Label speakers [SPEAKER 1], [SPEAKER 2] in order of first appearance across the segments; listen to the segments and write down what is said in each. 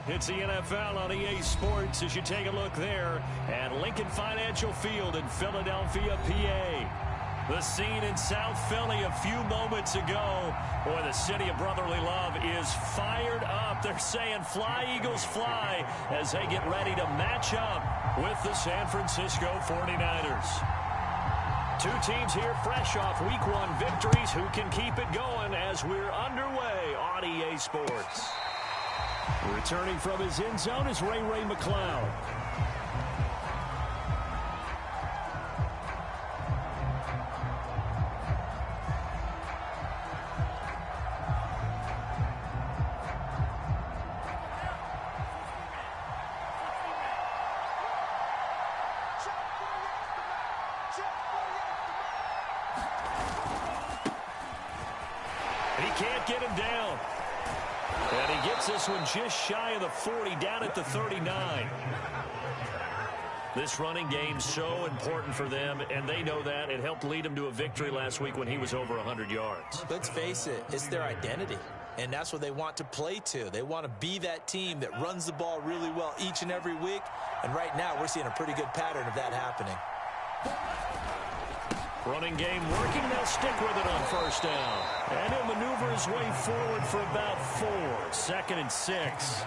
[SPEAKER 1] It's the NFL on EA Sports as you take a look there at Lincoln Financial Field in Philadelphia, PA. The scene in South Philly a few moments ago. Boy, the city of brotherly love is fired up. They're saying fly, Eagles, fly as they get ready to match up with the San Francisco 49ers. Two teams here fresh off Week 1 victories. Who can keep it going as we're underway on EA Sports? Returning from his end zone is Ray McCloud. And he can't get him down. And he gets this one just shy of the 40, down at the 39. This running game's so important for them, and they know that. It helped lead them to a victory last week when he was over 100 yards.
[SPEAKER 2] Let's face it, it's their identity, and that's what they want to play to. They want to be that team that runs the ball really well each and every week, and right now we're seeing a pretty good pattern of that happening.
[SPEAKER 1] Running game working. They'll stick with it on first down. And he'll maneuver his way forward for about 4. 2nd and 6.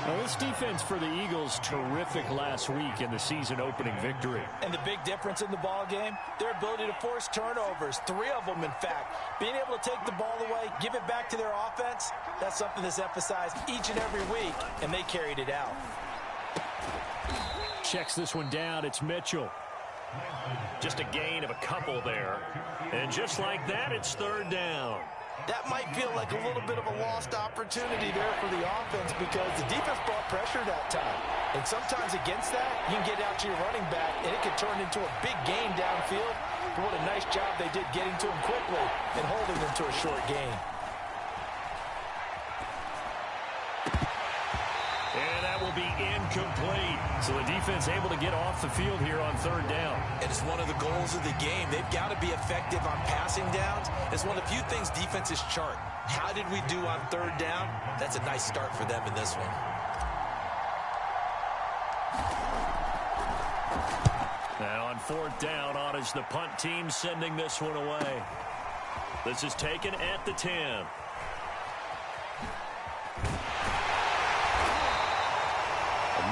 [SPEAKER 1] Now, this defense for the Eagles, terrific last week in the season-opening victory.
[SPEAKER 2] And the big difference in the ball game, their ability to force turnovers, 3 of them, in fact. Being able to take the ball away, give it back to their offense, that's something that's emphasized each and every week, and they carried it out.
[SPEAKER 1] Checks this one down. It's Mitchell. Just a gain of a couple there. And just like that, it's 3rd down.
[SPEAKER 2] That might feel like a little bit of a lost opportunity there for the offense because the defense brought pressure that time. And sometimes against that, you can get out to your running back, and it can turn into a big gain downfield. But what a nice job they did getting to him quickly and holding them to a short gain.
[SPEAKER 1] And that will be incomplete. So the defense able to get off the field here on 3rd down.
[SPEAKER 2] And it's one of the goals of the game. They've got to be effective on passing downs. It's one of the few things defenses chart. How did we do on 3rd down? That's a nice start for them in this one.
[SPEAKER 1] And on 4th down, on is the punt team sending this one away. This is taken at the 10.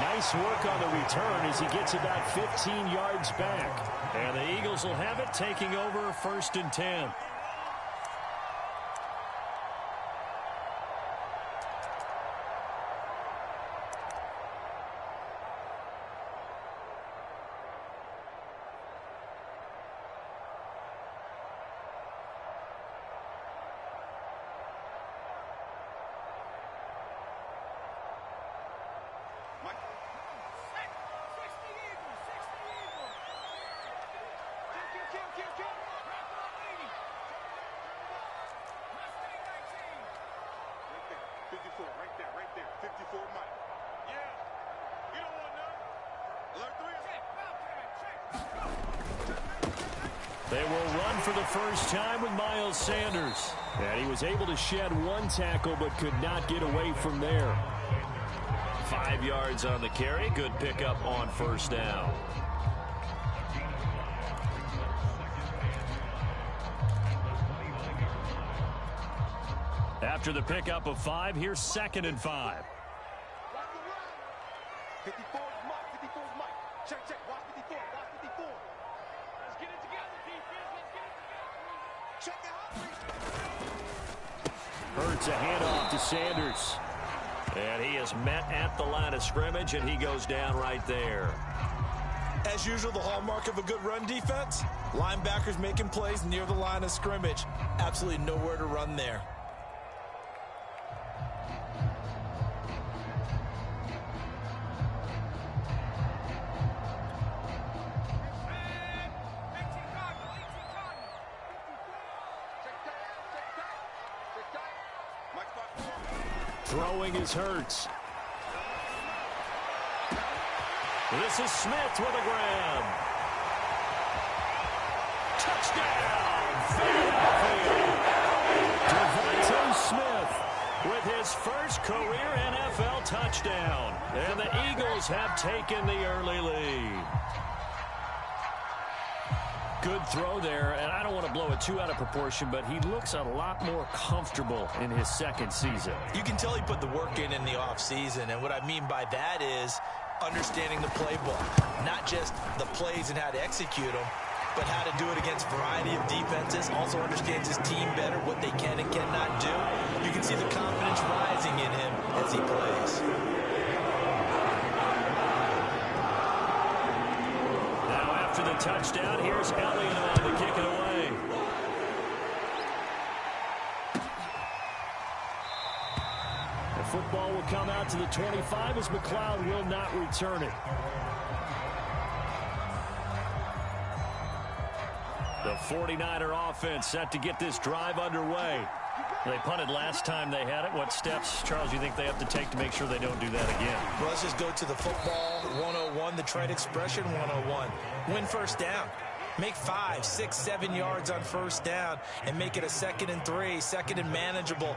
[SPEAKER 1] Nice work on the return as he gets about 15 yards back. And the Eagles will have it, taking over 1st and 10. They will run for the first time with Miles Sanders. And he was able to shed 1 tackle but could not get away from there. 5 yards on the carry. Good pickup on 1st down. After the pickup of 5, here's 2nd and 5.
[SPEAKER 3] 54 is Mike. 54 is Mike. Check. Watch 54. Watch 54. Let's get it together, defense. Let's get it together. Check it out.
[SPEAKER 1] Hurts a handoff to Sanders. And he is met at the line of scrimmage, and he goes down right there.
[SPEAKER 2] As usual, the hallmark of a good run defense, linebackers making plays near the line of scrimmage. Absolutely nowhere to run there.
[SPEAKER 1] Throwing is Hurts. This is Smith with a grab. Touchdown, Philadelphia. Devontae Smith with his first career NFL touchdown. And the Eagles have taken the early lead. Good throw there, and I don't want to blow it too out of proportion, but he looks a lot more comfortable in his second season.
[SPEAKER 2] You can tell he put the work in the offseason, and what I mean by that is understanding the playbook. Not just the plays and how to execute them, but how to do it against a variety of defenses. Also understands his team better, what they can and cannot do. You can see the confidence rising in him as he plays.
[SPEAKER 1] After the touchdown, here's Elliott on to kick it away. The football will come out to the 25 as McLeod will not return it. The 49er offense set to get this drive underway. They punted last time they had it. What steps, Charles, you think they have to take to make sure they don't do that again?
[SPEAKER 2] Well, let's just go to the football 101, the trade expression 101. Win first down. Make 5, 6, 7 yards on first down and make it a 2nd and 3, 2nd and manageable.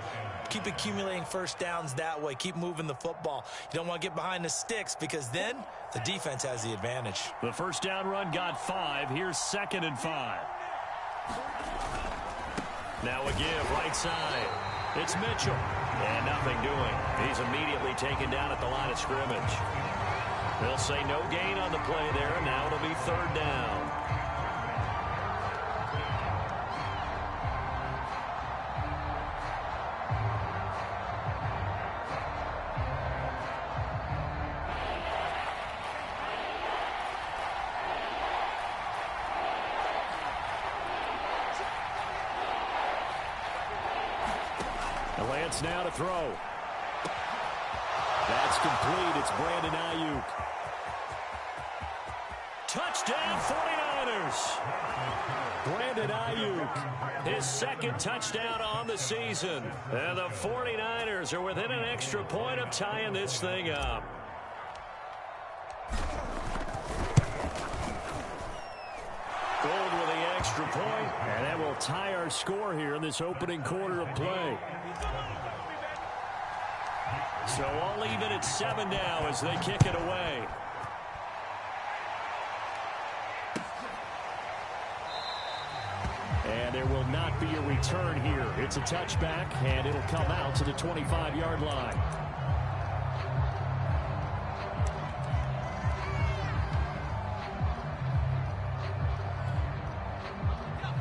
[SPEAKER 2] Keep accumulating first downs that way. Keep moving the football. You don't want to get behind the sticks because then the defense has the advantage.
[SPEAKER 1] The first down run got 5. Here's 2nd and 5. Now a give, right side. It's Mitchell. And nothing doing. He's immediately taken down at the line of scrimmage. They'll say no gain on the play there. Now it'll be 3rd down. Lance now to throw. That's complete. It's Brandon Ayuk. Touchdown 49ers. Brandon Ayuk, his 2nd touchdown on the season. And the 49ers are within an extra point of tying this thing up. Gold with the extra point, and that will tie our score here in this opening quarter of play. So all even at 7 now as they kick it away. And there will not be a return here. It's a touchback, and it'll come out to the 25-yard line.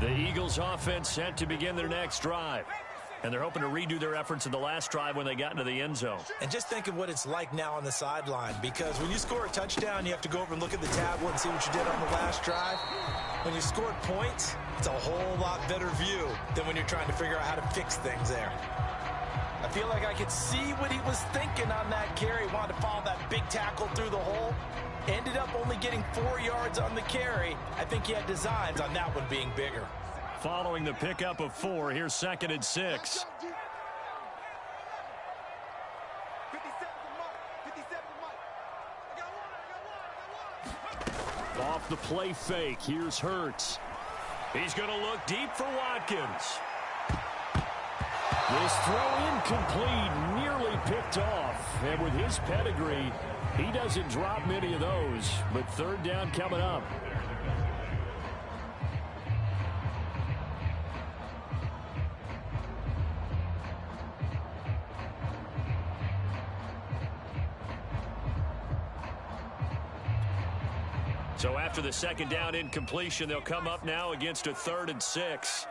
[SPEAKER 1] The Eagles offense set to begin their next drive. And they're hoping to redo their efforts in the last drive when they got into the end zone.
[SPEAKER 2] And just think of what it's like now on the sideline, because when you score a touchdown, you have to go over and look at the tablet and see what you did on the last drive. When you scored points, it's a whole lot better view than when you're trying to figure out how to fix things there. I feel like I could see what he was thinking on that carry. Wanted to follow that big tackle through the hole. Ended up only getting 4 yards on the carry. I think he had designs on that one being bigger.
[SPEAKER 1] Following the pickup of 4, here's 2nd and 6. Off the play fake, here's Hurts. He's going to look deep for Watkins. This throw incomplete, nearly picked off. And with his pedigree, he doesn't drop many of those. But 3rd down coming up. So after the 2nd down incompletion, they'll come up now against a 3rd and 6.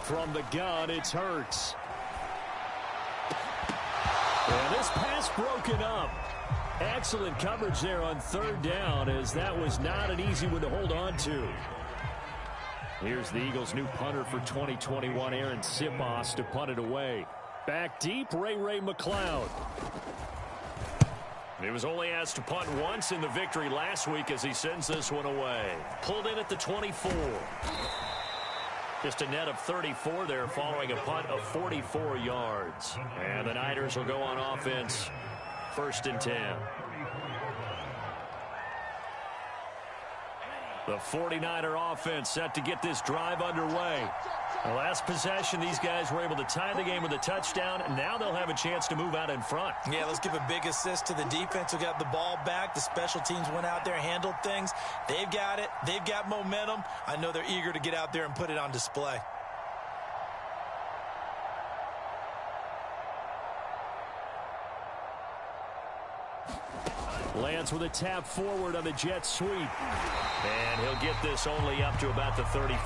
[SPEAKER 1] From the gun, it's Hurts. And this pass broken up. Excellent coverage there on 3rd down, as that was not an easy one to hold on to. Here's the Eagles' new punter for 2021, Aaron Sipos, to punt it away. Back deep, Ray McLeod. He was only asked to punt once in the victory last week as he sends this one away. Pulled in at the 24. Just a net of 34 there following a punt of 44 yards. And the Niners will go on offense, 1st and 10. The 49er offense set to get this drive underway. The last possession, these guys were able to tie the game with a touchdown, and now they'll have a chance to move out in front.
[SPEAKER 2] Yeah, let's give a big assist to the defense who got the ball back. The special teams went out there, handled things. They've got it. They've got momentum. I know they're eager to get out there and put it on display.
[SPEAKER 1] Lance with a tap forward on the jet sweep. And he'll get this only up to about the 35.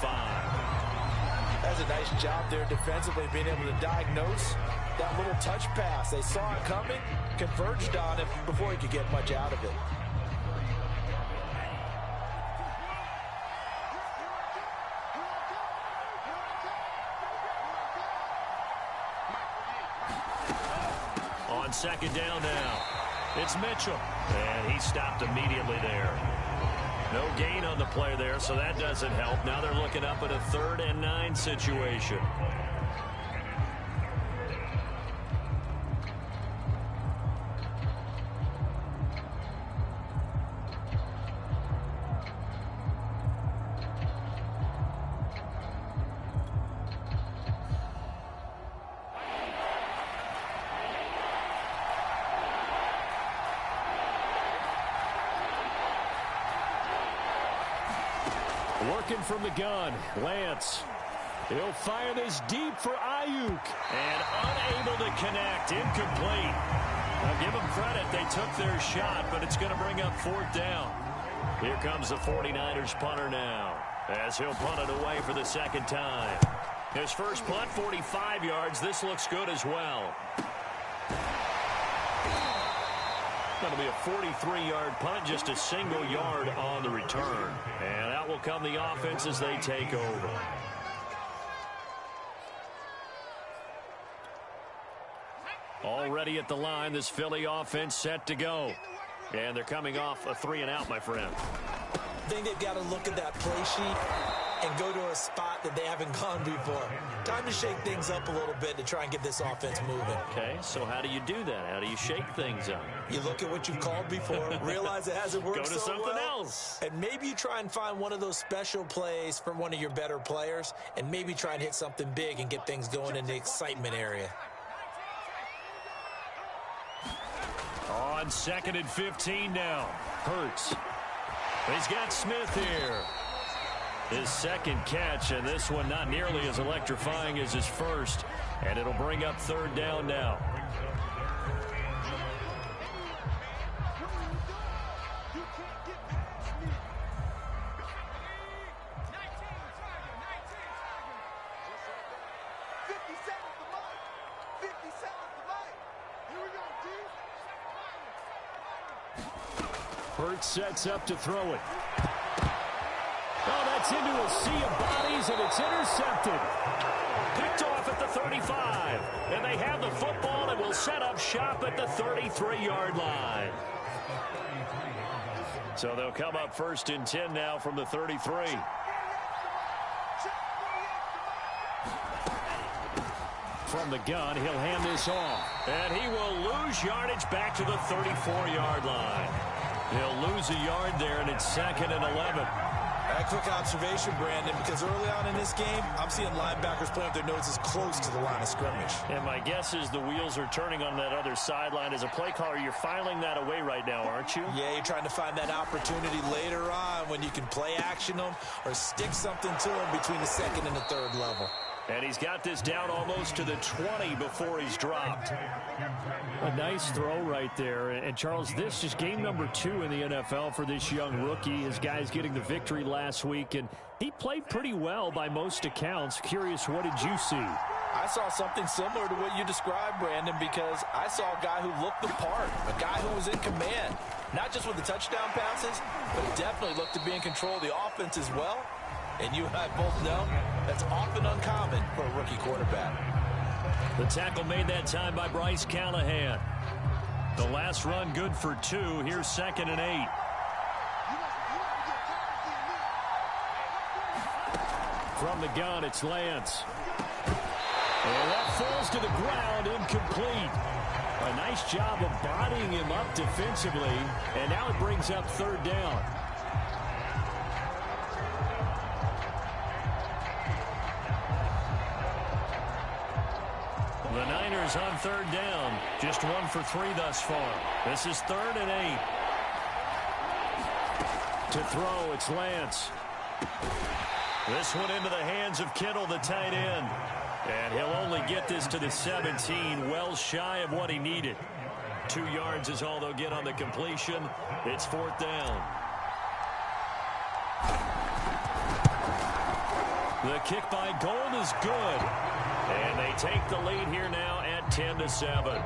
[SPEAKER 2] That's a nice job there defensively, being able to diagnose that little touch pass. They saw it coming, converged on it before he could get much out of it. On second down now, it's Mitchell, and he stopped immediately there. No gain on the play there, so that doesn't help. Now they're looking up at a 3rd and 9 situation. Working from the gun, Lance. He'll fire this deep for Ayuk. And unable to connect, incomplete. Now give them credit, they took their shot, but it's going to bring up 4th down. Here comes the 49ers punter now, as he'll punt it away for the 2nd time. His first punt, 45 yards. This looks good as well. Going to be a 43-yard punt, just a single yard on the return. And out will come the offense as they take over. Already at the line, this Philly offense set to go. And they're coming off a 3-and-out, my friend. I think they've got to look at that play sheet and go to a spot that they haven't gone before. Time to shake things up a little bit to try and get this offense moving.
[SPEAKER 1] Okay, so how do you do that? How do you shake things up?
[SPEAKER 2] You look at what you've called before, realize it hasn't worked so well.
[SPEAKER 1] Go to something else.
[SPEAKER 2] And maybe you try and find one of those special plays for one of your better players, and maybe try and hit something big and get things going in the excitement area.
[SPEAKER 1] On 2nd and 15 now. Hurts. He's got Smith here. His 2nd catch, and this one not nearly as electrifying as his first. And it'll bring up 3rd down now. Hurts sets up to throw it. Oh, that's into a sea of bodies, and it's intercepted. Picked off at the 35. And they have the football and will set up shop at the 33-yard line. So they'll come up 1st and 10 now from the 33. From the gun, he'll hand this off. And he will lose yardage back to the 34-yard line. He'll lose a yard there, and it's 2nd and 11.
[SPEAKER 2] A quick observation, Brandon, because early on in this game, I'm seeing linebackers playing with their noses close to the line of scrimmage.
[SPEAKER 1] And my guess is the wheels are turning on that other sideline. As a play caller, you're filing that away right now, aren't you?
[SPEAKER 2] Yeah, you're trying to find that opportunity later on when you can play action them or stick something to them between the 2nd and the 3rd level.
[SPEAKER 1] And he's got this down almost to the 20 before he's dropped. A nice throw right there. And, Charles, this is game number 2 in the NFL for this young rookie. His guys getting the victory last week, and he played pretty well by most accounts. Curious, what did you see?
[SPEAKER 2] I saw something similar to what you described, Brandon, because I saw a guy who looked the part, a guy who was in command, not just with the touchdown passes, but definitely looked to be in control of the offense as well. And you and I both know that's often uncommon for a rookie quarterback.
[SPEAKER 1] The tackle made that time by Bryce Callahan. The last run good for 2. Here's 2nd and 8. From the gun, it's Lance. And that falls to the ground, incomplete. A nice job of bodying him up defensively. And now it brings up 3rd down. Eagles on third down. Just 1 for 3 thus far. This is 3rd and 8. To throw, it's Lance. This one into the hands of Kittle, the tight end. And he'll only get this to the 17, well shy of what he needed. 2 yards is all they'll get on the completion. It's 4th down. The kick by Gold is good. And they take the lead here now at 10-7.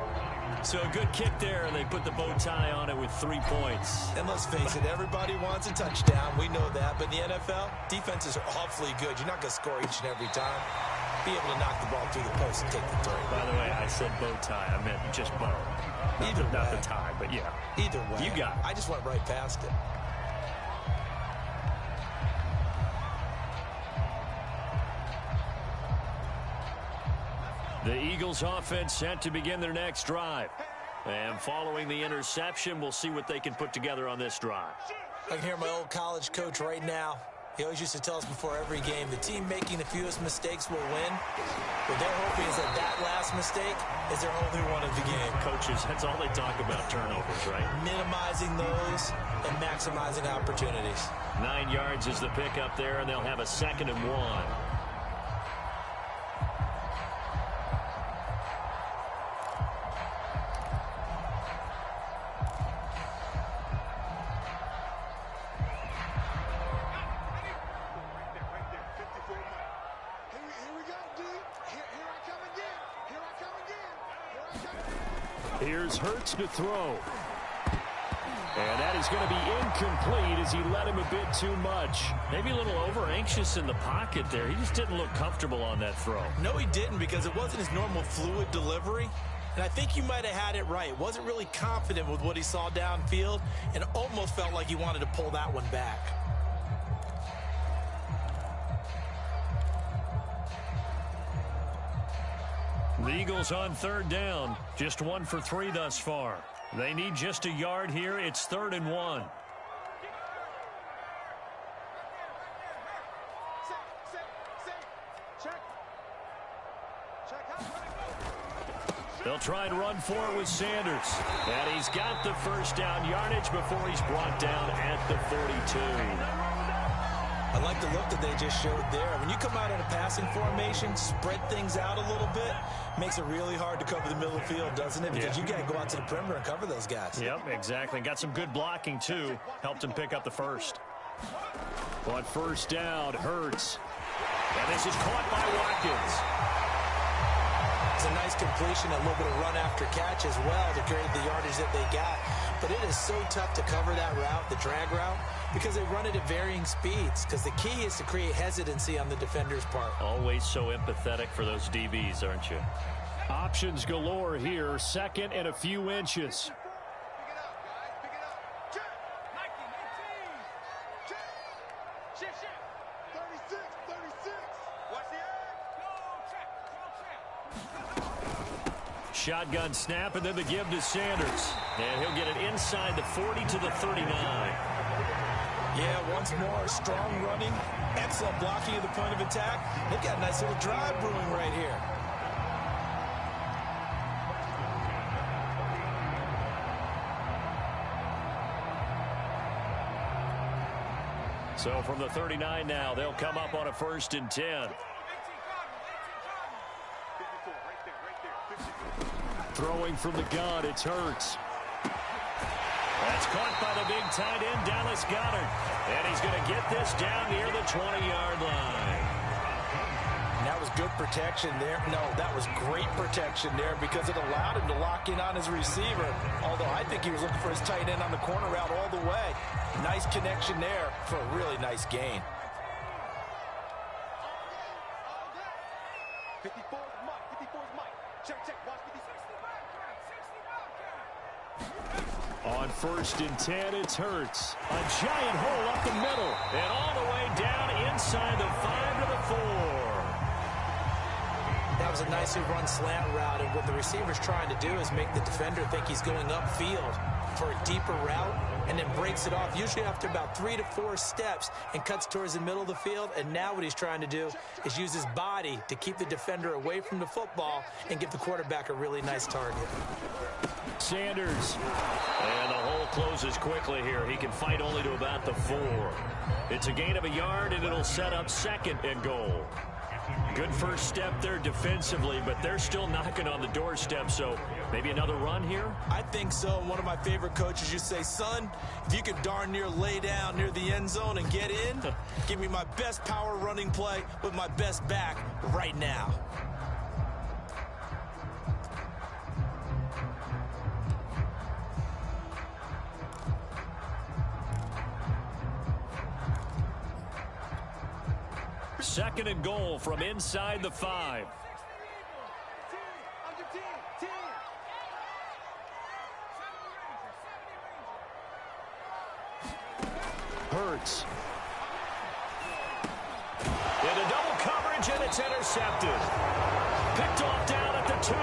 [SPEAKER 1] So a good kick there, and they put the bow tie on it with 3 points.
[SPEAKER 2] And let's face it, everybody wants a touchdown. We know that. But in the NFL, defenses are awfully good. You're not going to score each and every time. Be able to knock the ball through the post and take the three.
[SPEAKER 1] By the way, I said bow tie. I meant just bow. Not the tie, but yeah.
[SPEAKER 2] Either way.
[SPEAKER 1] You got it.
[SPEAKER 2] I just went right past it.
[SPEAKER 1] The Eagles offense set to begin their next drive. And following the interception, we'll see what they can put together on this drive.
[SPEAKER 2] I can hear my old college coach right now. He always used to tell us before every game, the team making the fewest mistakes will win. What they're hoping is that last mistake is their only one of the game.
[SPEAKER 1] Coaches, that's all they talk about, turnovers, right?
[SPEAKER 2] Minimizing those and maximizing opportunities.
[SPEAKER 1] 9 yards is the pickup there, and they'll have a 2nd and 1. Here's Hurts to throw. And that is going to be incomplete as he let him a bit too much. Maybe a little over-anxious in the pocket there. He just didn't look comfortable on that throw.
[SPEAKER 2] No, he didn't, because it wasn't his normal fluid delivery. And I think you might have had it right. Wasn't really confident with what he saw downfield and almost felt like he wanted to pull that one back.
[SPEAKER 1] The Eagles on 3rd down. Just 1 for 3 thus far. They need just a yard here. It's 3rd and 1. They'll try and run for it with Sanders. And he's got the first down yardage before he's brought down at the 42.
[SPEAKER 2] I like the look that they just showed there. When you come out in a passing formation, spread things out a little bit, makes it really hard to cover the middle of the field, doesn't it? Because you got to go out to the perimeter and cover those guys.
[SPEAKER 1] Yep, exactly. Got some good blocking, too. Helped him pick up the first. On 1st down, Hurts. And this is caught by Watkins.
[SPEAKER 2] It's a nice completion, a little bit of run after catch as well to create the yardage that they got. But it is so tough to cover that route, the drag route, because they run it at varying speeds. Because the key is to create hesitancy on the defender's part.
[SPEAKER 1] Always so empathetic for those DBs, aren't you? Options galore here. 2nd and a few inches. Shotgun snap, and then the give to Sanders. And he'll get it inside the 40 to the 39.
[SPEAKER 2] Yeah, once more, strong running, excellent blocking at the point of attack. They've got a nice little drive brewing right here.
[SPEAKER 1] So from the 39 now, they'll come up on a 1st and 10. Throwing from the gun, it's Hurts. That's caught by the big tight end, Dallas Goedert. And he's going to get this down near the 20-yard line.
[SPEAKER 2] And that was good protection there. No, that was great protection there because it allowed him to lock in on his receiver. Although I think he was looking for his tight end on the corner route all the way. Nice connection there for a really nice gain.
[SPEAKER 3] 54's Mike. 54's Mike. Check, watch 56.
[SPEAKER 1] On 1st and 10, it's Hurts. A giant hole up the middle. And all the way down inside the 5 to the 4.
[SPEAKER 2] That was a nicely run slant route, and what the receiver's trying to do is make the defender think he's going upfield for a deeper route, and then breaks it off, usually after about 3 to 4 steps, and cuts towards the middle of the field. And now what he's trying to do is use his body to keep the defender away from the football and give the quarterback a really nice target.
[SPEAKER 1] Sanders. And the hole closes quickly here. He can fight only to about the 4. It's a gain of a yard, and it'll set up 2nd and goal. Good first step there defensively, but they're still knocking on the doorstep, so maybe another run here?
[SPEAKER 2] I think so. One of my favorite coaches used to say, son, if you could darn near lay down near the end zone and get in, give me my best power running play with my best back right now.
[SPEAKER 1] Second and goal from inside the 5. Hurts. Into double coverage, and it's intercepted. Picked off down at the 2.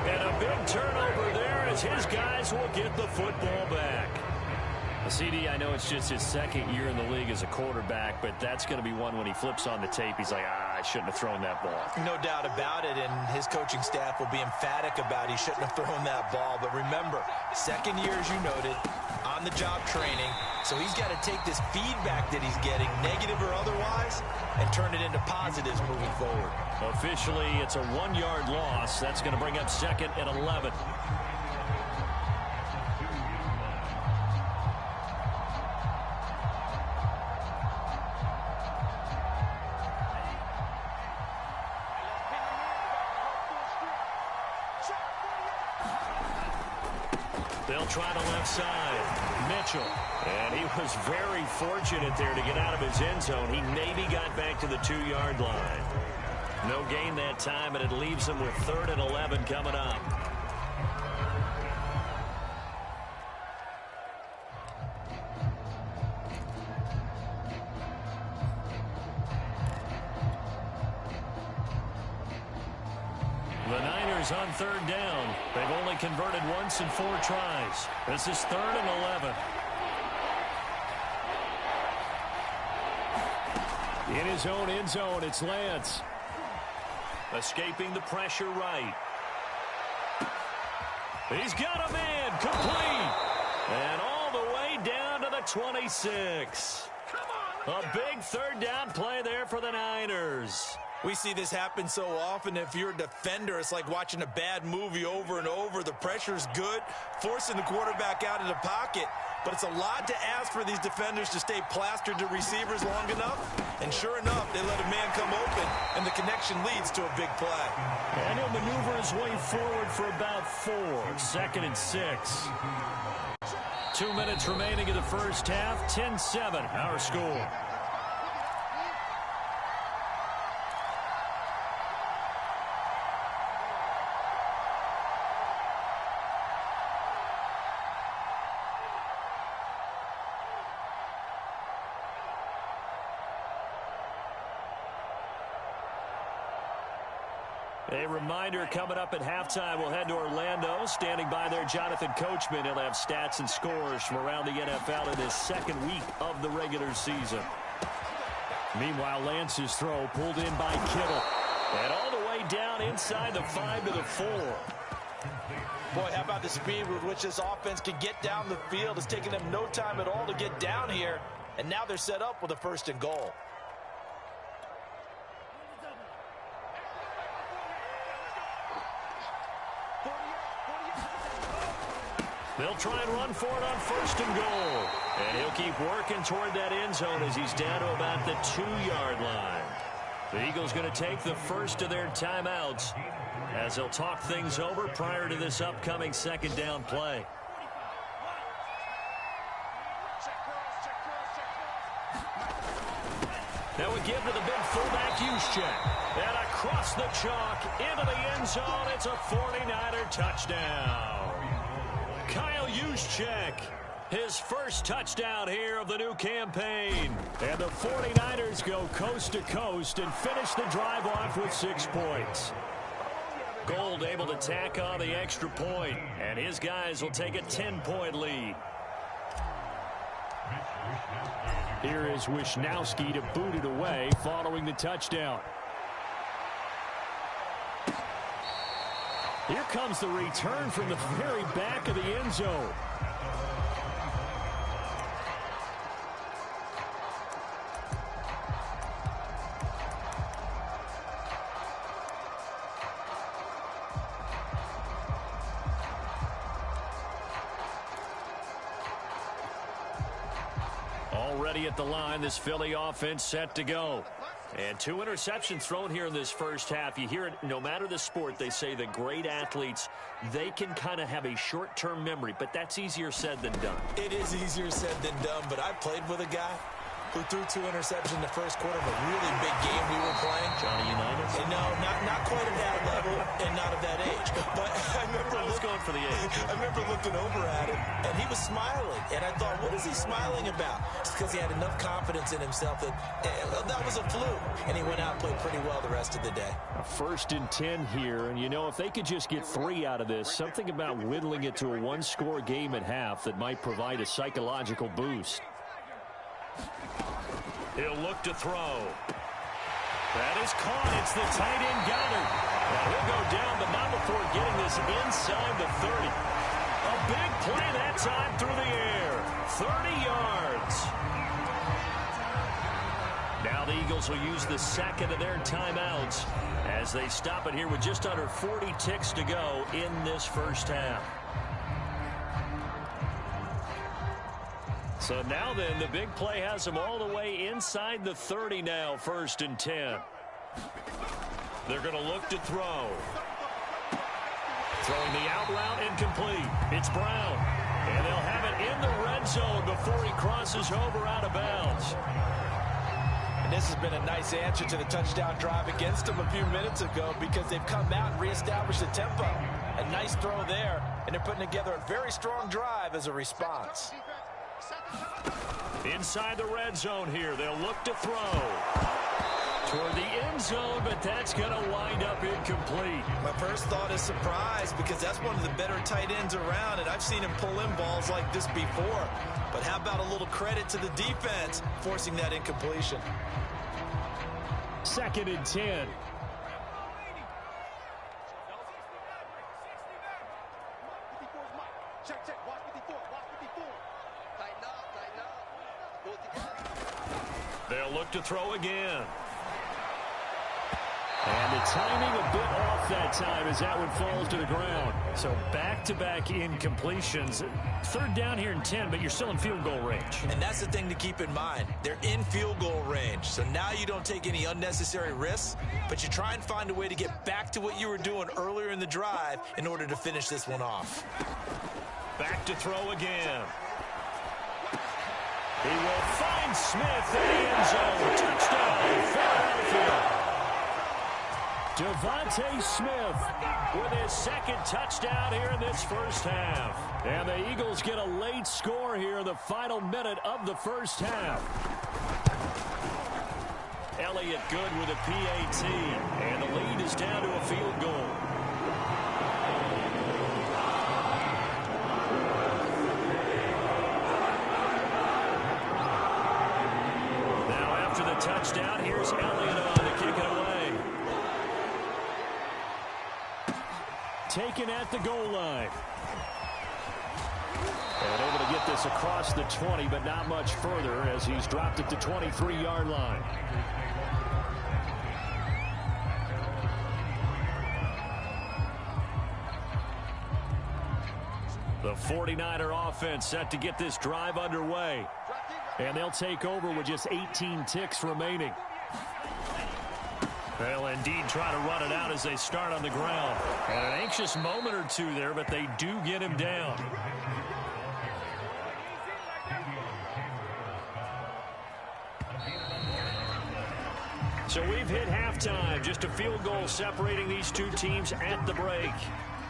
[SPEAKER 1] And a big turnover there as his guys will get the football back. CD, I know it's just his 2nd year in the league as a quarterback, but that's going to be one when he flips on the tape. He's like, I shouldn't have thrown that ball.
[SPEAKER 2] No doubt about it, and his coaching staff will be emphatic about he shouldn't have thrown that ball. But remember, 2nd year, as you noted, on-the-job training, so he's got to take this feedback that he's getting, negative or otherwise, and turn it into positives moving forward.
[SPEAKER 1] Officially, it's a 1-yard loss. That's going to bring up 2nd and 11. They'll try the left side. Mitchell. And he was very fortunate there to get out of his end zone. He maybe got back to the 2-yard line. No gain that time, and it leaves him with 3rd and 11 coming up. The Niners on 3rd down. They've only converted once in 4 tries. This is 3rd and 11. In his own end zone, it's Lance. Escaping the pressure right. He's got a man complete. And all the way down to the 26. A big 3rd down play there for the Niners.
[SPEAKER 2] We see this happen so often. If you're a defender, it's like watching a bad movie over and over. The pressure's good, forcing the quarterback out of the pocket. But it's a lot to ask for these defenders to stay plastered to receivers long enough. And sure enough, they let a man come open, and the connection leads to a big play.
[SPEAKER 1] And he'll maneuver his way forward for about 4. 2nd and 6. 2 minutes remaining in the first half. 10-7, our score. A reminder coming up at halftime, we'll head to Orlando. Standing by there, Jonathan Coachman. He'll have stats and scores from around the NFL in his 2nd week of the regular season. Meanwhile, Lance's throw pulled in by Kittle. And all the way down inside the 5 to the 4.
[SPEAKER 2] Boy, how about the speed with which this offense can get down the field? It's taken them no time at all to get down here. And now they're set up with a 1st and goal.
[SPEAKER 1] They'll try and run for it on 1st and goal. And he'll keep working toward that end zone as he's down to about the 2-yard line. The Eagles going to take the first of their timeouts as they'll talk things over prior to this upcoming 2nd down play. That would give to the big fullback Juszczyk. And across the chalk into the end zone. It's a 49er touchdown. Kyle Juszczyk, his first touchdown here of the new campaign. And the 49ers go coast to coast and finish the drive off with 6 points. Gold able to tack on the extra point, and his guys will take a 10-point lead. Here is Wisnowski to boot it away following the touchdown. Here comes the return from the very back of the end zone. Already at the line, this Philly offense set to go. And 2 interceptions thrown here in this first half. You hear it, no matter the sport, they say the great athletes, they can kind of have a short-term memory, but that's easier said than done.
[SPEAKER 2] It is easier said than done, but I played with a guy who threw 2 interceptions in the first quarter of a really big game we were playing.
[SPEAKER 1] Johnny Unitas?
[SPEAKER 2] And no, not quite at that level and not at that age. But I remember
[SPEAKER 1] going for the age.
[SPEAKER 2] I remember looking over at him, and he was smiling. And I thought, what is he smiling about? It's because he had enough confidence in himself that that was a fluke. And he went out and played pretty well the rest of the day.
[SPEAKER 1] A 1st and 10 here, and you know, if they could just get 3 out of this, something about whittling it to a 1-score game at half that might provide a psychological boost. He'll look to throw. That is caught. It's the tight end Goddard. And he'll go down, but not before getting this inside the 30. A big play that time through the air. 30 yards. Now the Eagles will use the second of their timeouts as they stop it here with just under 40 ticks to go in this first half. So now then, the big play has them all the way inside the 30 now, 1st and 10. They're going to look to throw. Throwing the out route incomplete. It's Brown. And they'll have it in the red zone before he crosses over out of bounds.
[SPEAKER 2] And this has been a nice answer to the touchdown drive against them a few minutes ago because they've come out and reestablished the tempo. A nice throw there, and they're putting together a very strong drive as a response.
[SPEAKER 1] Inside the red zone here, they'll look to throw. Toward the end zone, but that's going to wind up incomplete.
[SPEAKER 2] My first thought is surprise because that's one of the better tight ends around, and I've seen him pull in balls like this before. But how about a little credit to the defense forcing that incompletion?
[SPEAKER 1] 2nd and 10. They'll look to throw again. And the timing a bit off that time as that one falls to the ground. So back-to-back incompletions. 3rd down here and 10, but you're still in field goal range.
[SPEAKER 2] And that's the thing to keep in mind. They're in field goal range. So now you don't take any unnecessary risks, but you try and find a way to get back to what you were doing earlier in the drive in order to finish this one off.
[SPEAKER 1] Back to throw again. He will find Smith in the end zone. Touchdown, Philadelphia. Devontae Smith with his 2nd touchdown here in this first half. And the Eagles get a late score here in the final minute of the first half. Elliott good with a PAT. And the lead is down to a field goal. Touchdown. Here's Elliott on to kick it away. Taken at the goal line. And able to get this across the 20, but not much further as he's dropped it to 23-yard line. The 49er offense set to get this drive underway. And they'll take over with just 18 ticks remaining. They'll indeed try to run it out as they start on the ground. And an anxious moment or two there, but they do get him down. So we've hit halftime. Just a field goal separating these two teams at the break.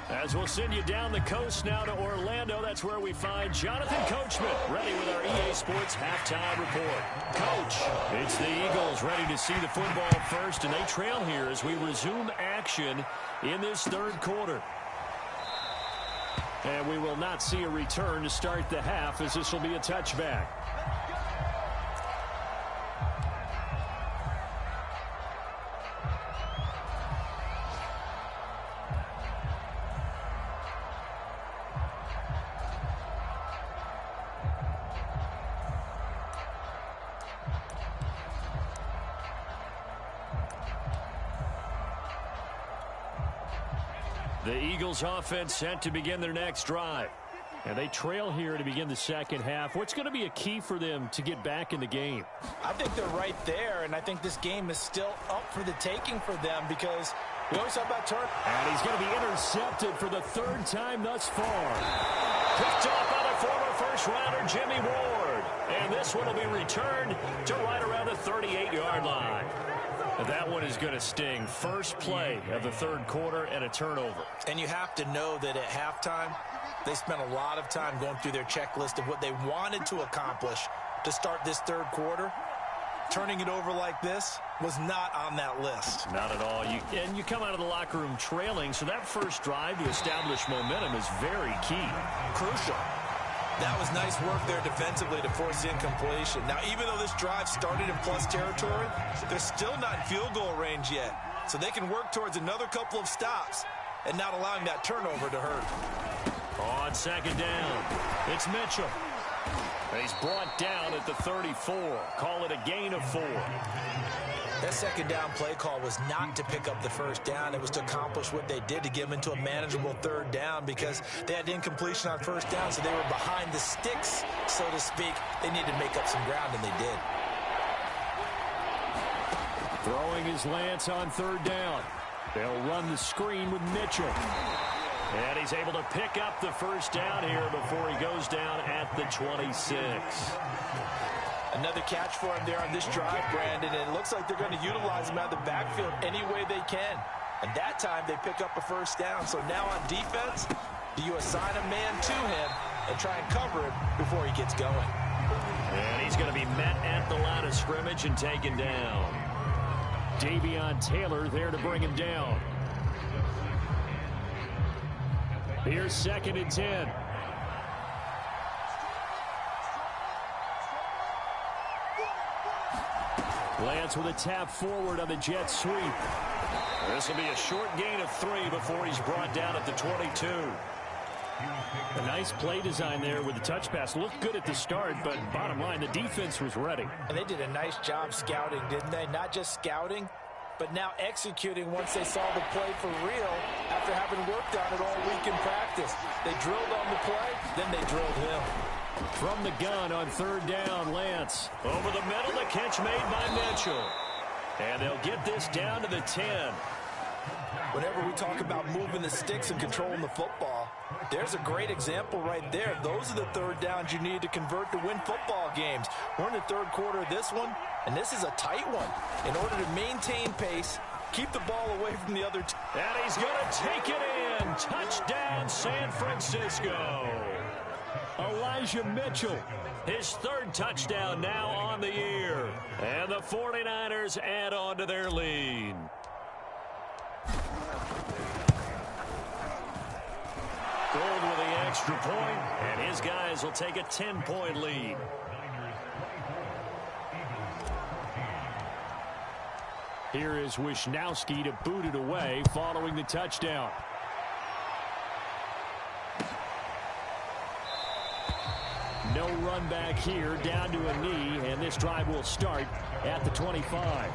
[SPEAKER 1] As we'll send you down the coast now to Orlando, that's where we find Jonathan Coachman ready with our EA Sports halftime report. Coach, it's the Eagles ready to see the football first, and they trail here as we resume action in this 3rd quarter. And we will not see a return to start the half as this will be a touchback. The Eagles offense set to begin their next drive. And they trail here to begin the second half. What's going to be a key for them to get back in the game?
[SPEAKER 2] I think they're right there, and I think this game is still up for the taking for them because we always talk about turn.
[SPEAKER 1] And he's going to be intercepted for the third time thus far. Picked off by the former first-rounder Jimmy Ward. And this one will be returned to right around the 38-yard line. That one is going to sting. First play of the third quarter and a turnover.
[SPEAKER 2] And you have to know that at halftime, they spent a lot of time going through their checklist of what they wanted to accomplish to start this third quarter. Turning it over like this was not on that list.
[SPEAKER 1] Not at all. You come out of the locker room trailing, so that first drive to establish momentum is very key.
[SPEAKER 2] Crucial. That was nice work there defensively to force incompletion. Now, even though this drive started in plus territory, they're still not in field goal range yet. So they can work towards another couple of stops and not allowing that turnover to hurt.
[SPEAKER 1] On second down, it's Mitchell. And he's brought down at the 34. Call it a gain of 4.
[SPEAKER 2] That second down play call was not to pick up the first down. It was to accomplish what they did to get them into a manageable third down because they had incompletion on first down, so they were behind the sticks, so to speak. They needed to make up some ground, and they did.
[SPEAKER 1] Throwing his Lance on third down. They'll run the screen with Mitchell. And he's able to pick up the first down here before he goes down at the 26.
[SPEAKER 2] Another catch for him there on this drive, Brandon, and it looks like they're going to utilize him out of the backfield any way they can. And that time they pick up a first down. So now on defense, do you assign a man to him and try and cover him before he gets going?
[SPEAKER 1] And he's going to be met at the line of scrimmage and taken down. Davion Taylor there to bring him down. Here's second and 10. Lance with a tap forward on the jet sweep. This will be a short gain of 3 before he's brought down at the 22. A nice play design there with the touch pass. Looked good at the start, but bottom line, the defense was ready.
[SPEAKER 2] And they did a nice job scouting, didn't they? Not just scouting, but now executing once they saw the play for real after having worked on it all week in practice. They drilled on the play, then they drilled him.
[SPEAKER 1] From the gun on third down, Lance. Over the middle, the catch made by Mitchell. And they'll get this down to the 10.
[SPEAKER 2] Whenever we talk about moving the sticks and controlling the football, there's a great example right there. Those are the third downs you need to convert to win football games. We're in the third quarter of this one, and this is a tight one. In order to maintain pace, keep the ball away from the other team.
[SPEAKER 1] And he's going to take it in. Touchdown, San Francisco. Elijah Mitchell, his third touchdown now on the year. And the 49ers add on to their lead. Gold with the extra point, and his guys will take a 10-point lead. Here is Wisnowski to boot it away following the touchdown. No run back here, down to a knee, and this drive will start at the 25.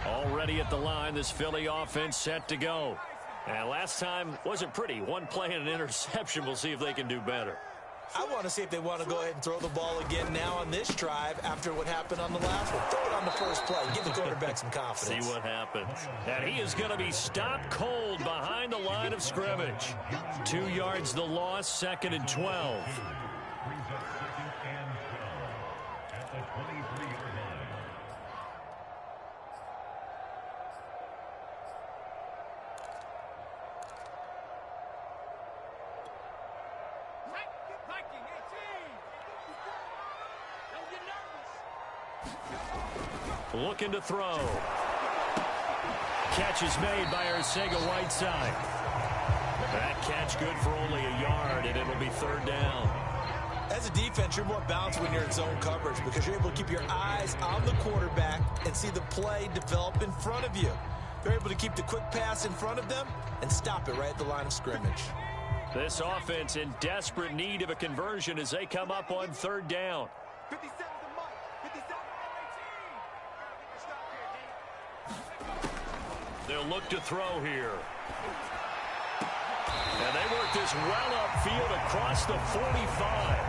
[SPEAKER 1] Already at the line, this Philly offense set to go. And last time wasn't pretty. One play and an interception. We'll see if they can do better.
[SPEAKER 2] I want to see if they want to go ahead and throw the ball again now on this drive after what happened on the last one. Throw it on the first play. Give the quarterback some confidence.
[SPEAKER 1] See what happens. And he is going to be stopped cold behind the line of scrimmage. 2 yards the loss, second and 12. Looking to throw. Catch is made by Arcega-Whiteside. That catch good for only a yard, and it'll be third down.
[SPEAKER 2] As a defense, you're more balanced when you're in zone coverage because you're able to keep your eyes on the quarterback and see the play develop in front of you. They're able to keep the quick pass in front of them and stop it right at the line of scrimmage.
[SPEAKER 1] This offense in desperate need of a conversion as they come up on third down.
[SPEAKER 3] 57 to Mike. 57 to 18.
[SPEAKER 1] They'll look to throw here. And they work this well upfield across the 45.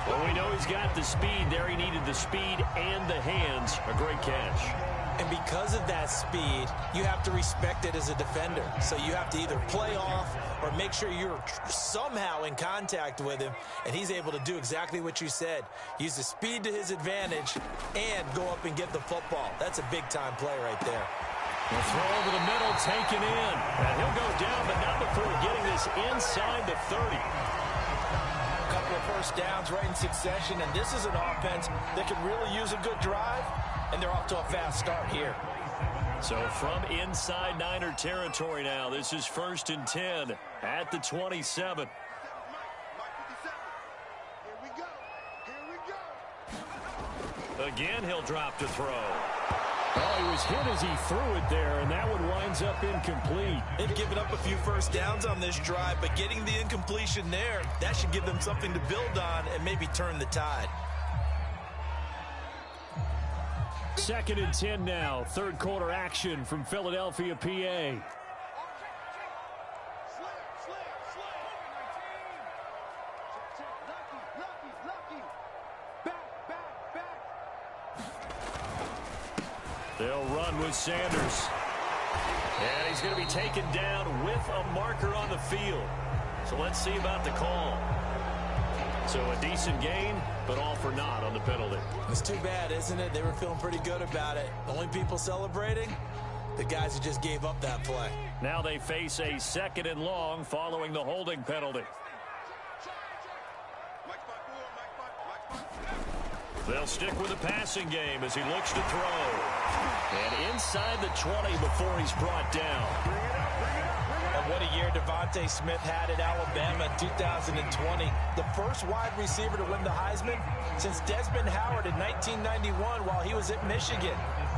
[SPEAKER 1] Well, we know he's got the speed there. He needed the speed and the hands. A great catch.
[SPEAKER 2] And because of that speed, you have to respect it as a defender. So you have to either play off or make sure you're somehow in contact with him, and he's able to do exactly what you said. Use the speed to his advantage and go up and get the football. That's a big-time play right there.
[SPEAKER 1] The throw over the middle taken in. And he'll go down, but not before getting this inside the 30.
[SPEAKER 2] A couple of first downs right in succession, and this is an offense that can really use a good drive, and they're off to a fast start here.
[SPEAKER 1] So from inside Niner territory now, this is 1st and 10 at the 27. Again, he'll drop to throw. Oh, he was hit as he threw it there, and that one winds up incomplete.
[SPEAKER 2] They've given up a few first downs on this drive, but getting the incompletion there, that should give them something to build on and maybe turn the tide.
[SPEAKER 1] 2nd and 10 now. Third quarter action from Philadelphia, PA. They'll run with Sanders. And he's going to be taken down with a marker on the field. So let's see about the call. So a decent gain, but all for naught on the penalty.
[SPEAKER 2] It's too bad, isn't it? They were feeling pretty good about it. The only people celebrating, the guys who just gave up that play.
[SPEAKER 1] Now they face a 2nd and long following the holding penalty. They'll stick with the passing game as he looks to throw. And inside the 20 before he's brought down.
[SPEAKER 2] And what a year Devontae Smith had at Alabama in 2020. The first wide receiver to win the Heisman since Desmond Howard in 1991 while he was at Michigan.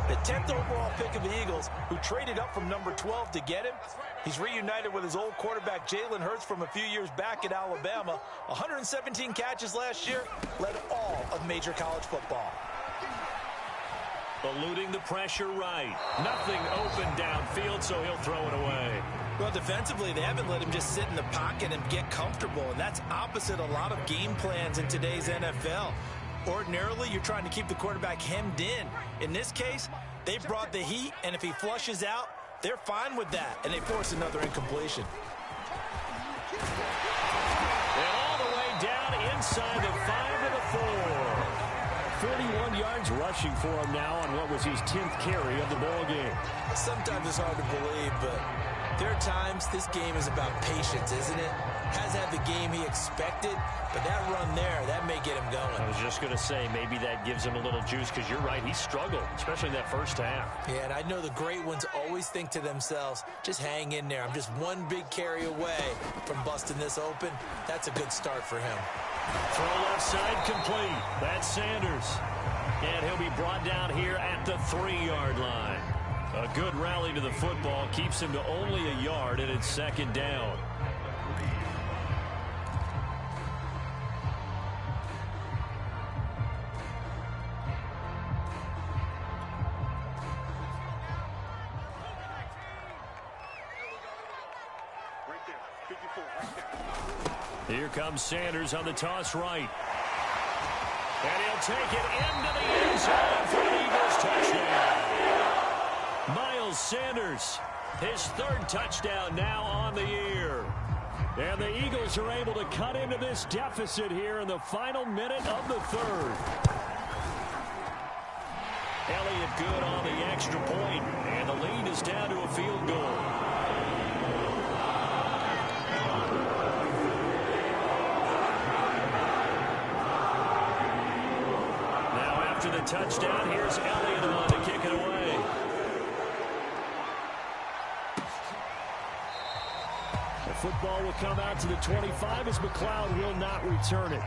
[SPEAKER 2] The 10th overall pick of the Eagles, who traded up from number 12 to get him. He's reunited with his old quarterback Jalen Hurts from a few years back at Alabama. 117 catches last year, led all of major college football.
[SPEAKER 1] Eluding the pressure right. Nothing open downfield, so he'll throw it away.
[SPEAKER 2] Well, defensively, they haven't let him just sit in the pocket and get comfortable, and that's opposite a lot of game plans in today's NFL. Ordinarily, you're trying to keep the quarterback hemmed in. In this case, they brought the heat, and if he flushes out, they're fine with that, and they force another incompletion.
[SPEAKER 1] And all the way down inside the 5 of the 4. 41 yards rushing for him now on what was his 10th carry of the ball game.
[SPEAKER 2] Sometimes it's hard to believe, but there are times this game is about patience, isn't it? Has had the game he expected, but that run there, that may get him going.
[SPEAKER 1] I was just going to say, maybe that gives him a little juice, because you're right, he struggled, especially in that first half.
[SPEAKER 2] Yeah, and I know the great ones always think to themselves, just hang in there. I'm just one big carry away from busting this open. That's a good start for him.
[SPEAKER 1] Throw left side complete. That's Sanders. And he'll be brought down here at the 3-yard line. A good rally to the football keeps him to only a yard, and it's 2nd down. Here comes Sanders on the toss right. And he'll take it into the end zone for the Eagles touchdown. Miles Sanders, his 3rd touchdown now on the year. And the Eagles are able to cut into this deficit here in the final minute of the 3rd. Elliott good on the extra point, and the lead is down to a field goal. After the touchdown, here's Elliott the one to kick it away. The football ball will come out to the 25 as McLeod will not return it.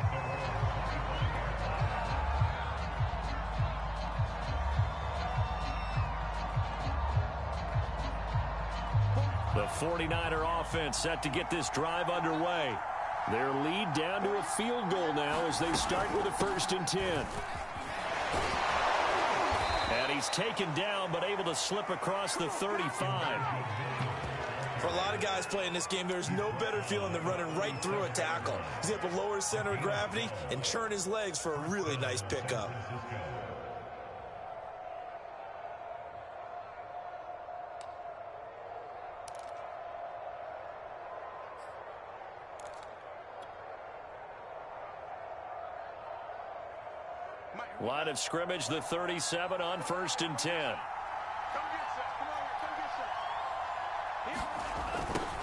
[SPEAKER 1] The 49er offense set to get this drive underway. Their lead down to a field goal now as they start with a 1st and 10. And he's taken down but able to slip across the 35.
[SPEAKER 2] For a lot of guys playing this game, there's no better feeling than running right through a tackle. He's able to lower his center of gravity and turn his legs for a really nice pickup.
[SPEAKER 1] Line of scrimmage, the 37 on 1st and 10.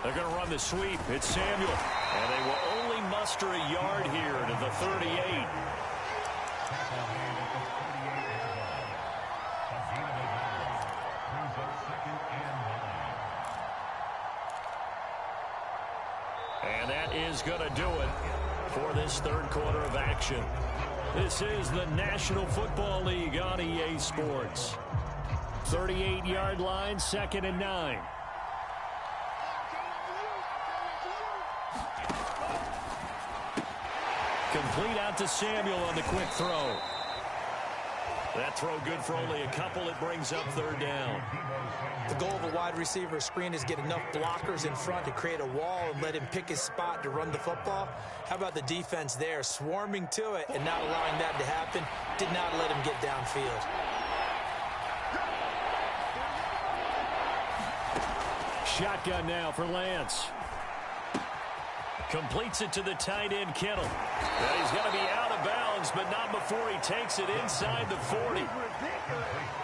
[SPEAKER 1] They're going to run the sweep. It's Samuel. And they will only muster a yard here to the 38. And that is going to do it for this 3rd quarter of action. This is the National Football League on EA Sports. 38-yard line, 2nd and 9. Complete out to Samuel on the quick throw. That throw good for only a couple. It brings up 3rd down.
[SPEAKER 2] The goal of a wide receiver screen is get enough blockers in front to create a wall and let him pick his spot to run the football. How about the defense there, swarming to it and not allowing that to happen? Did not let him get downfield.
[SPEAKER 1] Shotgun now for Lance. Completes it to the tight end, Kittle. Well, he's going to be out of bounds, but not before he takes it inside the 40.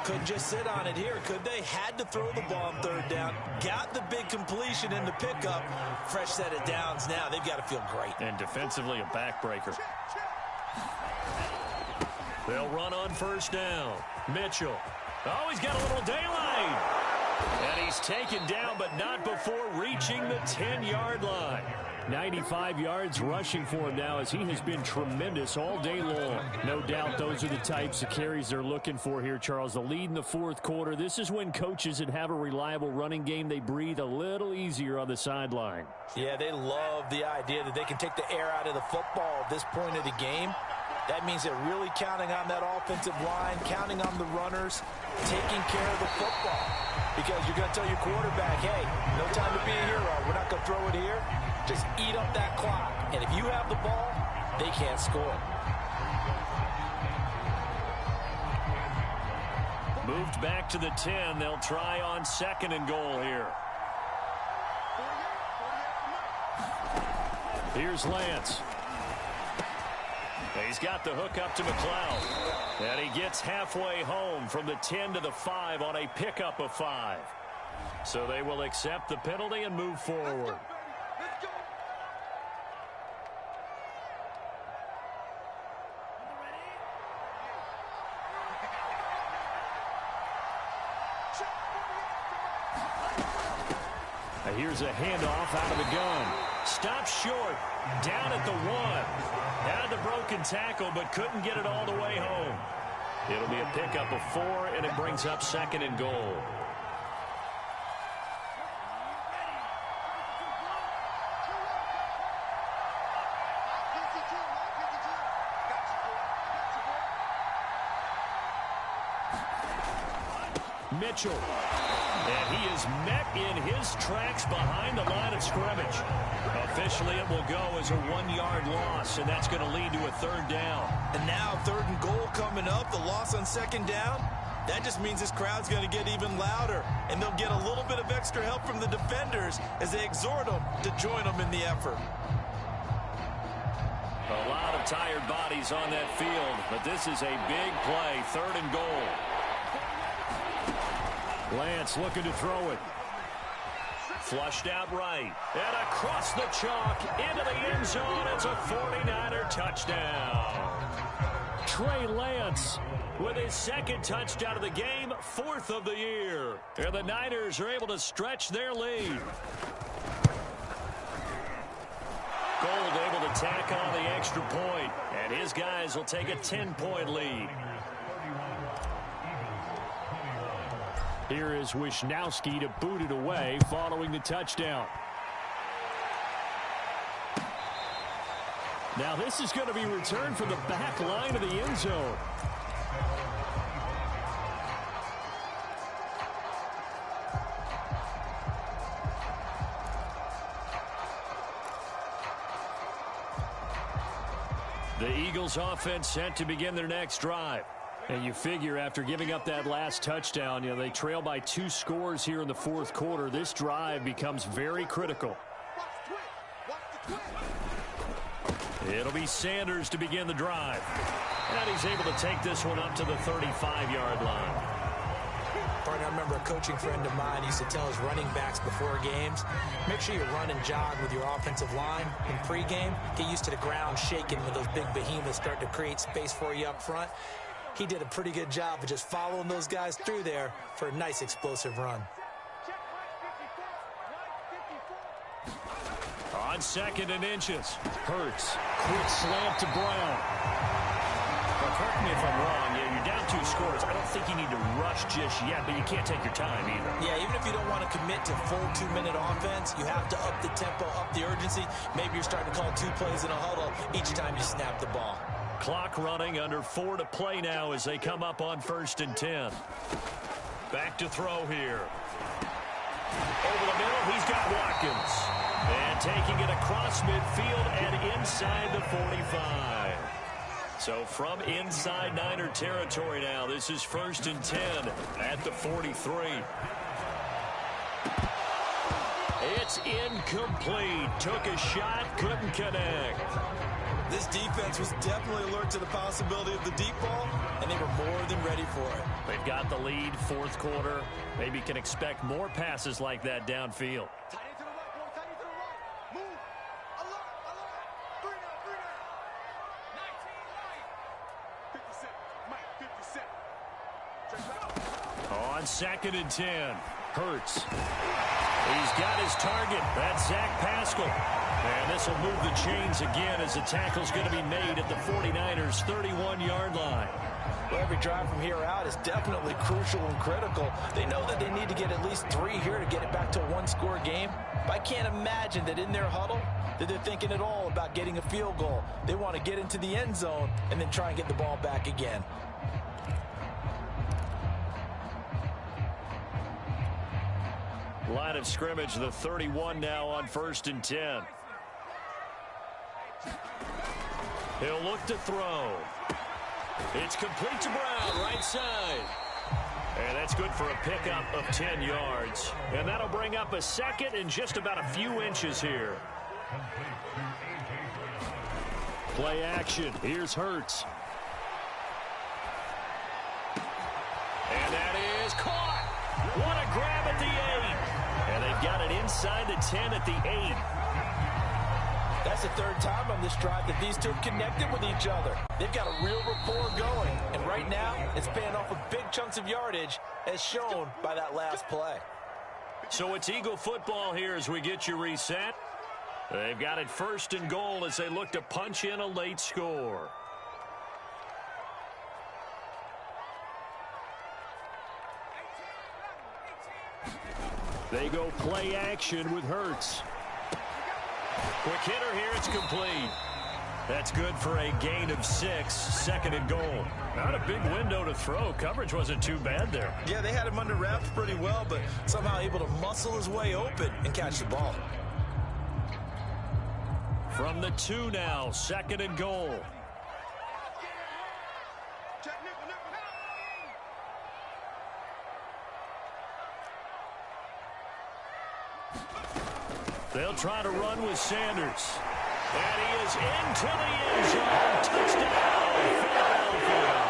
[SPEAKER 2] Couldn't just sit on it here, could they? Had to throw the ball on 3rd down. Got the big completion in the pickup. Fresh set of downs now. They've got to feel great.
[SPEAKER 1] And defensively, a backbreaker. They'll run on 1st down. Mitchell. Oh, he's got a little daylight. And he's taken down, but not before reaching the 10-yard line. 95 yards rushing for him now as he has been tremendous all day long. No doubt those are the types of carries they're looking for here, Charles. The lead in the 4th quarter. This is when coaches that have a reliable running game, they breathe a little easier on the sideline.
[SPEAKER 2] Yeah, they love the idea that they can take the air out of the football at this point of the game. That means they're really counting on that offensive line, counting on the runners, taking care of the football. Because you're going to tell your quarterback, hey, no time to be a hero. We're not going to throw it here. Just eat up that clock. And if you have the ball, they can't score.
[SPEAKER 1] Moved back to the 10. They'll try on 2nd and goal here. Here's Lance. He's got the hook up to McLeod. And he gets halfway home from the 10 to the 5 on a pickup of 5. So they will accept the penalty and move forward. Here's a handoff out of the gun. Stops short. Down at the 1. Had the broken tackle, but couldn't get it all the way home. It'll be a pickup of 4, and it brings up 2nd and goal. Mitchell. And he is met in his tracks behind the line of scrimmage. Officially, it will go as a 1-yard loss, and that's going to lead to a 3rd down.
[SPEAKER 2] And now 3rd and goal coming up, the loss on 2nd down. That just means this crowd's going to get even louder, and they'll get a little bit of extra help from the defenders as they exhort them to join them in the effort.
[SPEAKER 1] A lot of tired bodies on that field, but this is a big play, 3rd and goal. Lance looking to throw it. Flushed out right. And across the chalk into the end zone. It's a 49er touchdown. Trey Lance with his 2nd touchdown of the game, 4th of the year. And the Niners are able to stretch their lead. Gold able to tack on the extra point, and his guys will take a 10-point lead. Here is Wisnowski to boot it away following the touchdown. Now this is going to be returned from the back line of the end zone. The Eagles offense set to begin their next drive. And you figure after giving up that last touchdown, they trail by 2 scores here in the fourth quarter. This drive becomes very critical. It'll be Sanders to begin the drive. And he's able to take this one up to the 35-yard line.
[SPEAKER 2] Partner, I remember a coaching friend of mine used to tell his running backs before games, make sure you run and jog with your offensive line in pregame. Get used to the ground shaking when those big behemoths start to create space for you up front. He did a pretty good job of just following those guys through there for a nice explosive run.
[SPEAKER 1] On 2nd and inches, Hurts, quick slant to Brown. Well, correct me if I'm wrong, you're down 2 scores. I don't think you need to rush just yet, but you can't take your time either.
[SPEAKER 2] Yeah, even if you don't want to commit to full 2-minute offense, you have to up the tempo, up the urgency. Maybe you're starting to call 2 plays in a huddle each time you snap the ball.
[SPEAKER 1] Clock running, under 4 to play now as they come up on 1st and 10. Back to throw here. Over the middle, he's got Watkins. And taking it across midfield and inside the 45. So from inside Niner territory now, this is 1st and 10 at the 43. It's incomplete. Took a shot, couldn't connect.
[SPEAKER 2] This defense was definitely alert to the possibility of the deep ball, and they were more than ready for it.
[SPEAKER 1] They've got the lead, 4th quarter. Maybe can expect more passes like that downfield.
[SPEAKER 3] Tight end to the right, boy. Tight end to the right. Move. Alert, alert. 3 now, 19, right. 57. Mike, 57. Check
[SPEAKER 1] On 2nd and 10, Hurts. He's got his target. That's Zach Pascal. And this will move the chains again as the tackle's going to be made at the 49ers' 31-yard line.
[SPEAKER 2] Well, every drive from here out is definitely crucial and critical. They know that they need to get at least 3 here to get it back to a 1-score game. But I can't imagine that in their huddle that they're thinking at all about getting a field goal. They want to get into the end zone and then try and get the ball back again.
[SPEAKER 1] Line of scrimmage, the 31 now on 1st and 10. He'll look to throw. It's complete to Brown, right side. And that's good for a pickup of 10 yards. And that'll bring up a 2nd and just about a few inches here. Play action. Here's Hurts. And that is caught. What a grab at the 8. And they've got it inside the 10 at the 8.
[SPEAKER 2] That's the 3rd time on this drive that these two have connected with each other. They've got a real rapport going. And right now, it's paying off with big chunks of yardage, as shown by that last play.
[SPEAKER 1] So it's Eagle football here as we get you reset. They've got it 1st and goal as they look to punch in a late score. They go play action with Hurts. Quick hitter here, it's complete. That's good for a gain of 6, 2nd and goal. Not a big window to throw. Coverage wasn't too bad there.
[SPEAKER 2] Yeah, they had him under wraps pretty well, but somehow able to muscle his way open and catch the ball.
[SPEAKER 1] From the 2 now, 2nd and goal. They'll try to run with Sanders. And he is into the end zone. Touchdown, Philadelphia.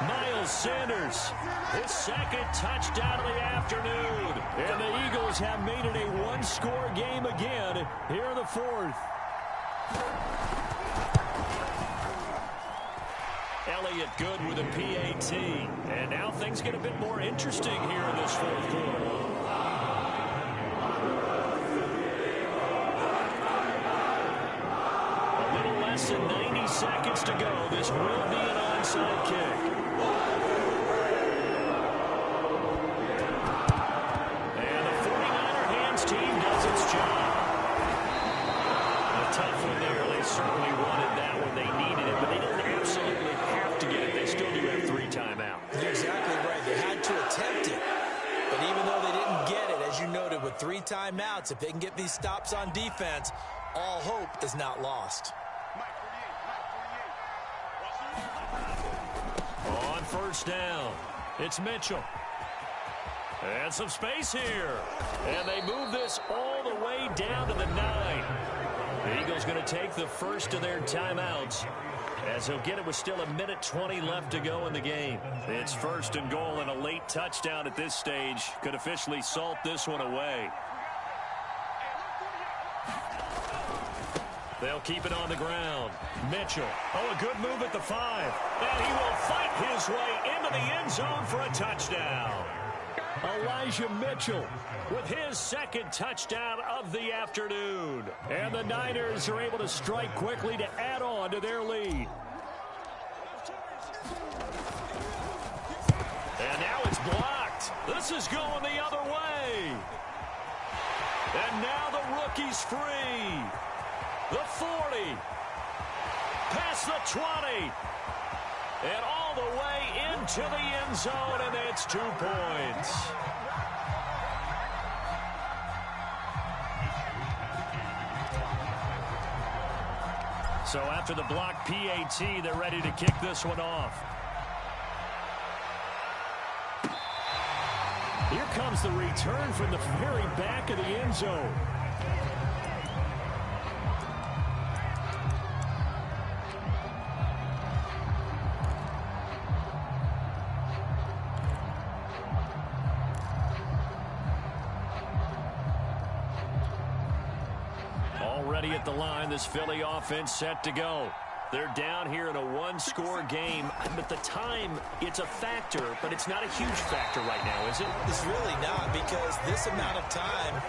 [SPEAKER 1] Miles Sanders, his 2nd touchdown of the afternoon. And the Eagles have made it a 1-score game again here in the 4th. Elliott good with a PAT. And now things get a bit more interesting here in this 4th quarter. This will be an onside kick. And the 49er hands team does its job. A tough one there. They certainly wanted that one. They needed it, but they didn't absolutely have to get it. They still do have 3 timeouts.
[SPEAKER 2] You're exactly right. They had to attempt it. But even though they didn't get it, as you noted, with 3 timeouts, if they can get these stops on defense, all hope is not lost.
[SPEAKER 1] On first down, it's Mitchell. And some space here. And they move this all the way down to the 9. The Eagles going to take the first of their timeouts, as he'll get it with still 1:20 left to go in the game. It's first and goal, and a late touchdown at this stage could officially salt this one away. They'll keep it on the ground. Mitchell. Oh, a good move at the 5. And he will fight his way into the end zone for a touchdown. Elijah Mitchell with his second touchdown of the afternoon. And the Niners are able to strike quickly to add on to their lead. And now it's blocked. This is going the other way. And now the rookie's free. The 40. Past the 20. And all the way into the end zone, and it's 2 points. So after the block PAT, they're ready to kick this one off. Here comes the return from the very back of the end zone. Already at the line, this Philly offense set to go. They're down here in a 1-score game. But the time, it's a factor, but it's not a huge factor right now, is it?
[SPEAKER 2] It's really not, because this amount of time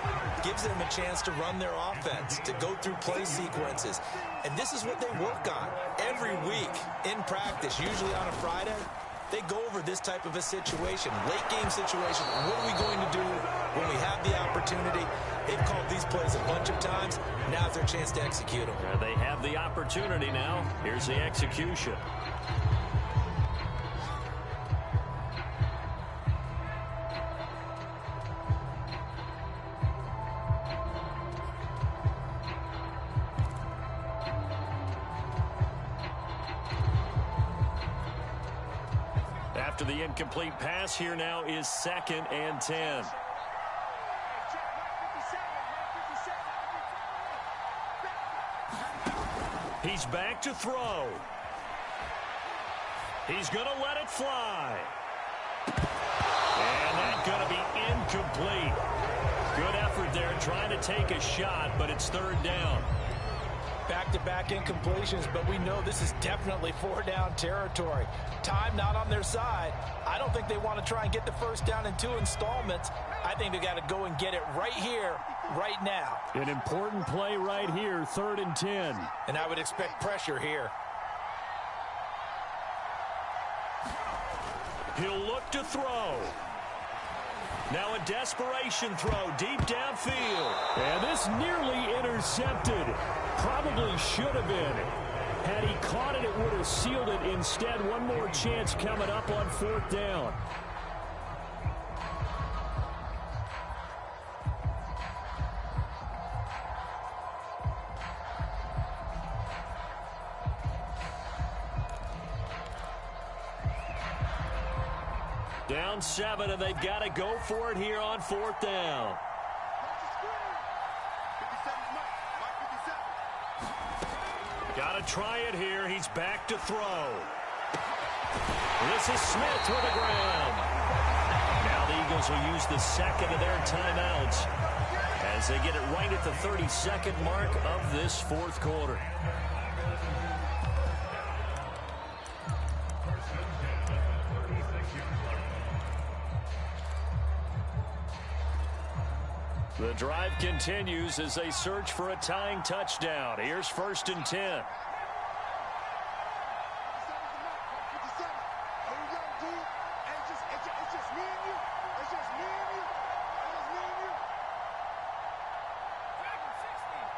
[SPEAKER 2] gives them a chance to run their offense, to go through play sequences. And this is what they work on every week in practice, usually on a Friday. They go over this type of a situation, late game situation. What are we going to do when we have the opportunity? They've called these plays a bunch of times. Now's their chance to execute them.
[SPEAKER 1] They have the opportunity now. Here's the execution. After the incomplete pass, here now is 2nd and 10. He's back to throw. He's going to let it fly. And that's going to be incomplete. Good effort there trying to take a shot, but it's 3rd down.
[SPEAKER 2] Back-to-back incompletions, but we know this is definitely 4-down territory. Time not on their side. I don't think they want to try and get the first down in 2 installments. I think they got to go and get it right here, right now.
[SPEAKER 1] An important play right here, 3rd and 10.
[SPEAKER 2] And I would expect pressure here.
[SPEAKER 1] He'll look to throw. Now a desperation throw deep downfield. And this nearly intercepted. Probably should have been. Had he caught it, it would have sealed it. Instead, one more chance coming up on 4th down. Down 7, and they've got to go for it here on 4th down. Got to try it here. He's back to throw. This is Smith with the ground. Now the Eagles will use the 2nd of their timeouts as they get it right at the 32nd mark of this 4th quarter. The drive continues as they search for a tying touchdown. Here's 1st and 10.
[SPEAKER 3] me and you. That's just me and you. That's just me and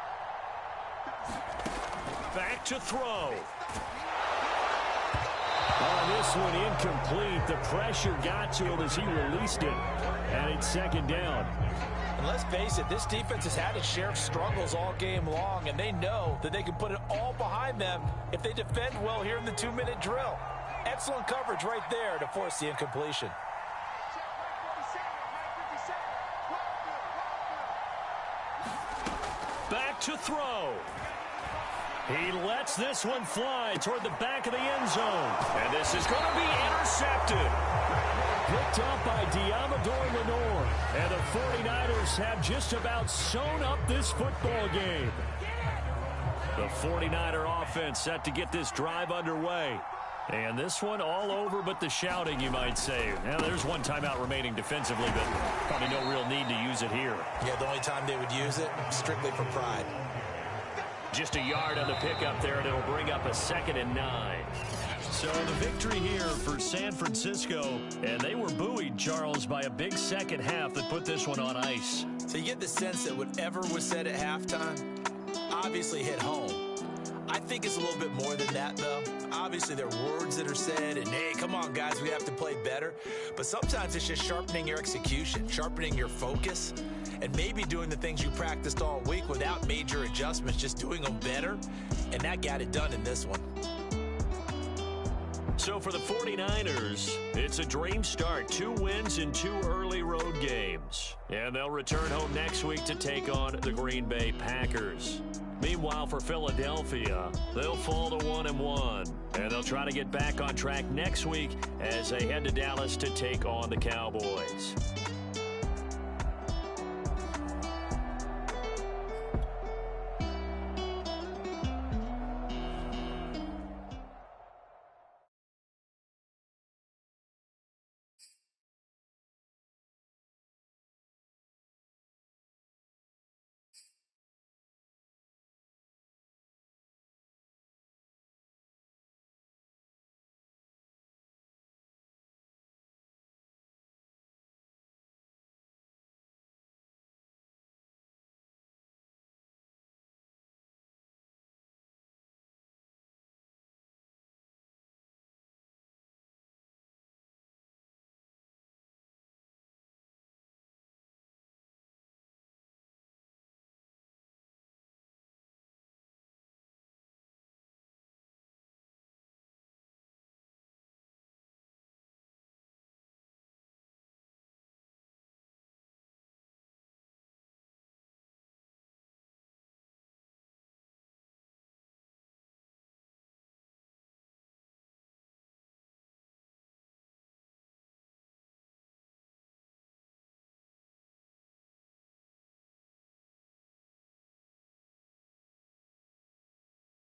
[SPEAKER 3] you.
[SPEAKER 1] Back to throw. On this one, incomplete. The pressure got to him as he released it. And it's second down.
[SPEAKER 2] And let's face it, this defense has had its share of struggles all game long, and they know that they can put it all behind them if they defend well here in the 2-minute drill. Excellent coverage right there to force the incompletion.
[SPEAKER 1] Back to throw. He lets this one fly toward the back of the end zone. And this is going to be intercepted. Picked up by Diamador Lenore. And the 49ers have just about sewn up this football game. The 49er offense set to get this drive underway. And this one all over but the shouting, you might say. Now, there's one timeout remaining defensively, but probably no real need to use it here.
[SPEAKER 2] Yeah, the only time they would use it, strictly for pride.
[SPEAKER 1] Just a yard on the pickup there, and it'll bring up a 2nd and 9. So the victory here for San Francisco, and they were buoyed, Charles, by a big second half that put this one on ice.
[SPEAKER 2] So you get the sense that whatever was said at halftime obviously hit home. I think it's a little bit more than that, though. Obviously, there are words that are said, and, hey, come on, guys, we have to play better. But sometimes it's just sharpening your execution, sharpening your focus, and maybe doing the things you practiced all week without major adjustments, just doing them better. And that got it done in this one.
[SPEAKER 1] So for the 49ers, it's a dream start. 2 wins in 2 early road games. And they'll return home next week to take on the Green Bay Packers. Meanwhile, for Philadelphia, they'll fall to 1-1. And they'll try to get back on track next week as they head to Dallas to take on the Cowboys.